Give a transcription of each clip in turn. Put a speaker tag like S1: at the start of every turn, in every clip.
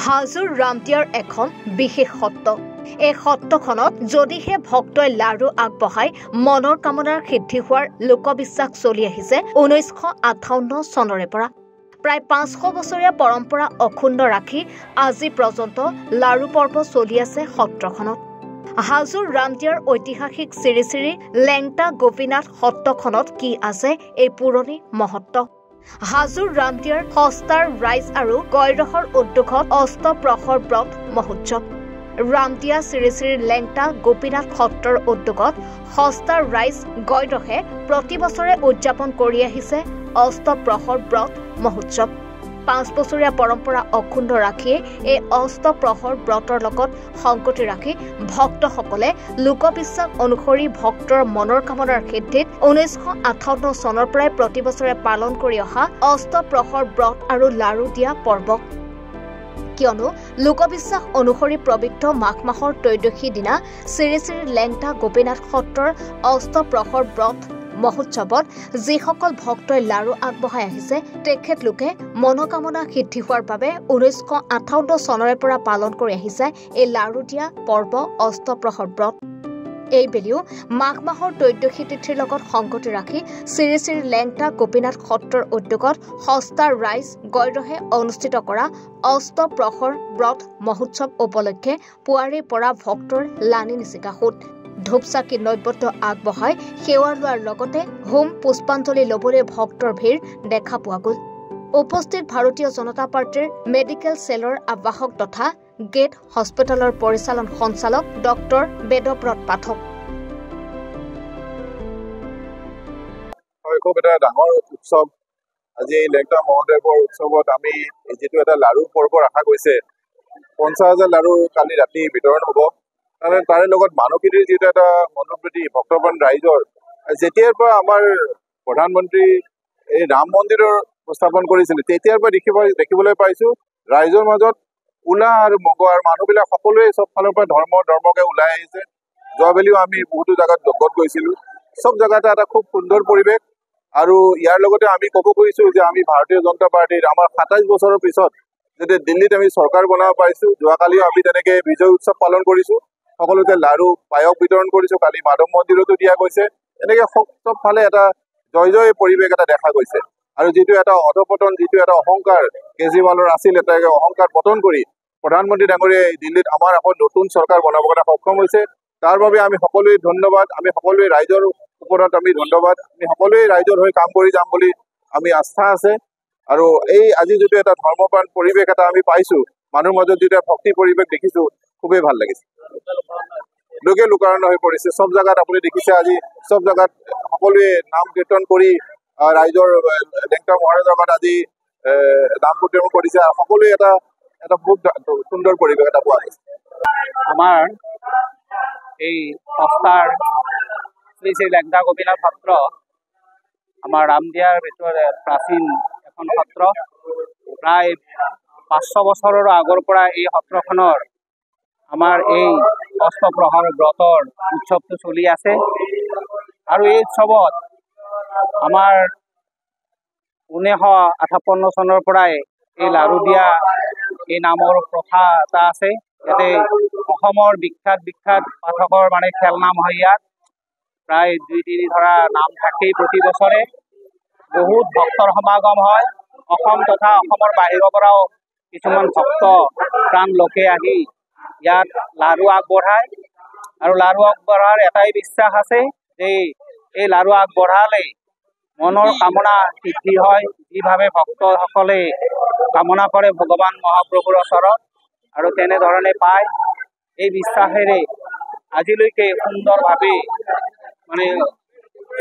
S1: হাজোৰ ৰামদিয়াৰ এখন বিশেষ সত্ৰ। এই সত্ৰখনত যদিহে ভক্তই লাৰু আগবঢ়াই মনৰ কামনাৰ সিদ্ধি হোৱাৰ লোকবিশ্বাস চলি আহিছে 1958 চনৰে পৰা। প্ৰায় 500 বছৰীয়া পৰম্পৰা অক্ষুণ্ণ ৰাখি আজি পৰ্যন্ত লাৰু পৰ্ব চলি আছে সত্ৰখনত। হাজোৰ ৰামদিয়াৰ ঐতিহাসিক শ্ৰী শ্ৰী লেংটা গোপীনাথ সত্ৰখনত কি আছে এই পুৰণি মহত্ব। হাজোৰ ৰামদিয়াৰ সস্তাৰ ৰাইজ আৰু গৈৰহৰ উদ্যোগত অষ্টপ্ৰহৰ ব্ৰত মহোৎসৱ। ৰামদিয়া শ্ৰী শ্ৰী লেংটা গোপীনাথ সত্ৰৰ উদ্যোগত সস্তাৰ ৰাইজ গৈৰহে প্ৰতি বছৰে উদযাপন কৰি আহিছে অষ্টপ্ৰহৰ ব্ৰত মহোৎসৱ। 5 বছৰীয়া পৰম্পৰা অক্ষুণ্ণ ৰাখিয়ে এই অষ্টপ্ৰহৰ ব্ৰতৰ লগত সংগতি ৰাখি ভক্তসকলে লোকবিশ্বাস অনুসৰি ভক্তৰ মনৰ কামনাৰ সিদ্ধিত 1958 চনৰ পৰাই প্ৰতি বছৰে পালন কৰি অহা অষ্টপ্ৰহৰ ব্ৰত আৰু লাৰু দিয়া পৰ্ব। কিয়নো লোকবিশ্বাস অনুসৰি পবিত্ৰ মাঘ মাহৰ ত্ৰয়োদশী দিনা শ্ৰী শ্ৰী লেংটা গোপীনাথ সত্ৰৰ অষ্টপ্ৰহৰ ব্ৰত মহোৎসৱত যিসকল ভক্তই লাৰু আগবঢ়াই আহিছে তেখেতলোকে মনোকামনা সিদ্ধি হোৱাৰ বাবে 1958 চনৰে পৰা পালন কৰি আহিছে এই লাৰু দিয়া পৰ্ব অষ্টপ্ৰহৰ ব্ৰত। এইবেলিও মাঘ মাহৰ ত্ৰয়োদশী তিথিৰ লগত সংগতি ৰাখি শ্ৰী শ্ৰী লেংটা গোপীনাথ সত্ৰৰ উদ্যোগত সস্তাৰ ৰাইজ গৈৰহে অনুষ্ঠিত কৰা অষ্টপ্ৰহৰ ব্ৰত মহোৎসৱ উপলক্ষে পুৱাৰে পৰা ভক্তৰ লানি নিচিকা সোঁত। ধূপচাকি নৈবদ্য আগবঢ়াই সেৱা লোৱাৰ লগতে হোম পুষ্পাঞ্জলি ল'বলৈ ভক্তৰ ভিৰ দেখা পোৱা গ'ল। উপস্থিত ভাৰতীয় জনতা পাৰ্টীৰ মেডিকেল চেলৰ আহ্বায়ক তথা গেট হস্পিটেলৰ পৰিচালন সঞ্চালক ডক্টৰ বেদব্ৰত পাঠক।
S2: খুব এটা ডাঙৰ উৎসৱ আজি এই লেংটা মহোৎসৱৰ উৎসৱত আমি যিটো এটা লাৰু পৰ্ব ৰখা গৈছে 50,000 লাৰু কালি ৰাতি বিতৰণ হ'ব। তাৰে লগত মানুহখিনিৰ যিটো এটা মনোবৃত্তি ভক্তপ্ৰাণ ৰাইজৰ যেতিয়াৰ পৰা আমাৰ প্ৰধানমন্ত্ৰী এই ৰাম মন্দিৰৰ স্থাপন কৰিছিলে তেতিয়াৰ পৰা দেখিবলৈ পাইছো ৰাইজৰ মাজত উলাহ আৰু মগৰ মানুহবিলাক সকলোৱে চব ফালৰ পৰা ধৰ্মকে ওলাই আহিছে। যোৱাবেলিও আমি বহুতো জেগাত লগত গৈছিলো। চব জেগাতে এটা খুব সুন্দৰ পৰিৱেশ আৰু ইয়াৰ লগতে আমি ক'ব খুজিছো যে আমি ভাৰতীয় জনতা পাৰ্টীৰ আমাৰ 27 বছৰৰ পিছত যেতিয়া দিল্লীত আমি চৰকাৰ বনাব পাৰিছো। যোৱাকালিও আমি তেনেকে বিজয় উৎসৱ পালন কৰিছো। সকলোতে লাৰু পায়স বিতৰণ কৰিছো। কালি মাধৱ মন্দিৰতো দিয়া গৈছে। এনেকে চব ফালে এটা জয় পৰিৱেশ এটা দেখা গৈছে আৰু যিটো এটা অধপতন যিটো এটা অহংকাৰ কেজৰিৱালৰ আছিল এটা অহংকাৰ পতন কৰি প্ৰধানমন্ত্ৰী ডাঙৰীয়াই দিল্লীত আমাৰ এখন নতুন চৰকাৰ বনাব কাৰণে সক্ষম হৈছে। তাৰ বাবে আমি সকলোৱে ধন্যবাদ। আমি সকলোৱে ৰাইজৰ ওপৰত আমি ধন্যবাদ। আমি সকলোৱে ৰাইজৰ হৈ কাম কৰি যাম বুলি আমি আস্থা আছে আৰু এই আজি যিটো এটা ধৰ্মপ্ৰাণ পৰিৱেশ এটা আমি পাইছো মানুহৰ মাজত যিটো ভক্তি পৰিৱেশ দেখিছো খুবেই ভাল লাগিছে। লোকে লোকাৰণ্য হৈ পৰিছে। চব জেগাত আপুনি দেখিছে আজি চব জেগাত সকলোৱে নাম কীৰ্তন কৰি ৰাইজৰ লেংটা মহাৰাজৰ আগত আজি নাম কীৰ্তন কৰিছে আৰু সকলোৱে এটা বহুত সুন্দৰ পৰিৱেশ এটা পোৱা গৈছে।
S3: আমাৰ এই সস্তাৰ শ্ৰী শ্ৰী লেংটা গোপীনাথ সত্ৰ আমাৰ ৰামদিয়াৰ ভিতৰত প্ৰাচীন এখন সত্ৰ। প্ৰায় 500 বছৰৰ আগৰ পৰা এই সত্ৰখনৰ আমাৰ এই অষ্টপ্ৰহৰ ব্ৰতৰ উৎসৱটো চলি আছে আৰু এই উৎসৱত আমাৰ 1958 চনৰ পৰাই এই লাৰু দিয়া এই নামৰ প্ৰথা এটা আছে। ইয়াতে অসমৰ বিখ্যাত পাঠকৰ মানে খেলনাম হয়। ইয়াত প্ৰায় 2-3 ধৰা নাম থাকেই প্ৰতি বছৰে। বহুত ভক্তৰ সমাগম হয়। অসম তথা অসমৰ বাহিৰৰ পৰাও কিছুমান ভক্ত প্ৰাণ লোকে আহি ইয়াত লাৰু আগবঢ়ায় আৰু লাৰু আগবঢ়াৰ এটাই বিশ্বাস আছে যে এই লাৰু আগবঢ়ালে মনৰ কামনা সিদ্ধি হয়। যিভাৱে ভক্তসকলে কামনা কৰে ভগৱান মহাপ্ৰভুৰ ওচৰত আৰু তেনেধৰণে পায়। এই বিশ্বাসেৰে আজিলৈকে সুন্দৰভাৱে মানে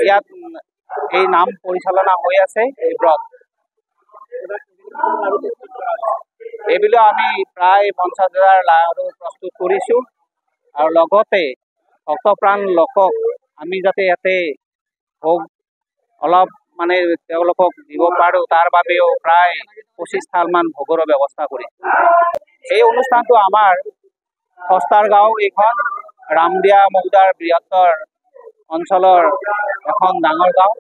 S3: ইয়াত এই নাম পৰিচালনা হৈ আছে এই ব্ৰত। এইবিলাক আমি প্ৰায় 50,000 লাৰু প্ৰস্তুত কৰিছো আৰু লগতে ভক্তপ্ৰাণ লোকক আমি যাতে ইয়াতে ভোগ অলপ মানে তেওঁলোকক দিব পাৰোঁ তাৰ বাবেও প্ৰায় 25 থালমান ভোগৰো ব্যৱস্থা কৰিছো। এই অনুষ্ঠানটো আমাৰ সস্তাৰ গাঁও এইখন ৰামদিয়া মৌজাৰ বৃহত্তৰ অঞ্চলৰ এখন ডাঙৰ গাঁও।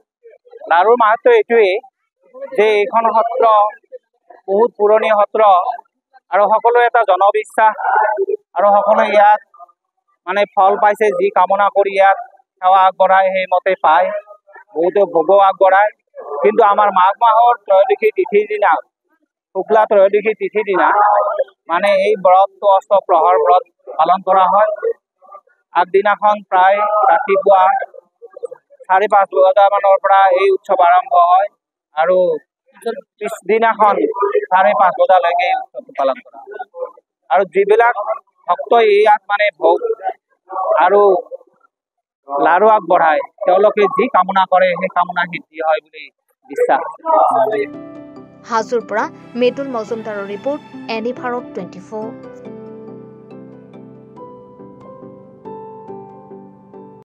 S3: লাৰুৰ মাহাত্ম্য এইটোৱেই যে এইখন সত্ৰ বহুত পুৰণি সত্ৰ আৰু সকলো এটা জনবিশ্বাস আৰু সকলো ইয়াত মানে ফল পাইছে যি কামনা কৰি ইয়াত সেৱা আগবঢ়ায় সেইমতে পায় বহুতে ভোগো আগবঢ়ায় কিন্তু আমাৰ মাঘ মাহৰ ত্ৰয়োদশী তিথিৰ দিনা শুক্লা ত্ৰয়োদশী তিথিৰ দিনা মানে এই ব্ৰতটো অষ্টপ্ৰহৰ ব্ৰত পালন কৰা হয় আগদিনাখন প্ৰায় ৰাতিপুৱা 5:30 বজামানৰ পৰা এই উৎসৱ আৰম্ভ হয় আৰু পিছদিনাখন 5:30 বজালৈকে এই উৎসৱটো পালন কৰা হয় আৰু যিবিলাক ভক্তই ইয়াত মানে ভোগ আৰু লাৰু আগবঢ়ায় তেওঁলোকে যি কামনা কৰে সেই কামনা সিদ্ধি হয় বুলি বিশ্বাস
S1: হাজোৰ পৰা মৃদুল মজুমদাৰৰ ৰিপৰ্ট এনি ভাৰত 24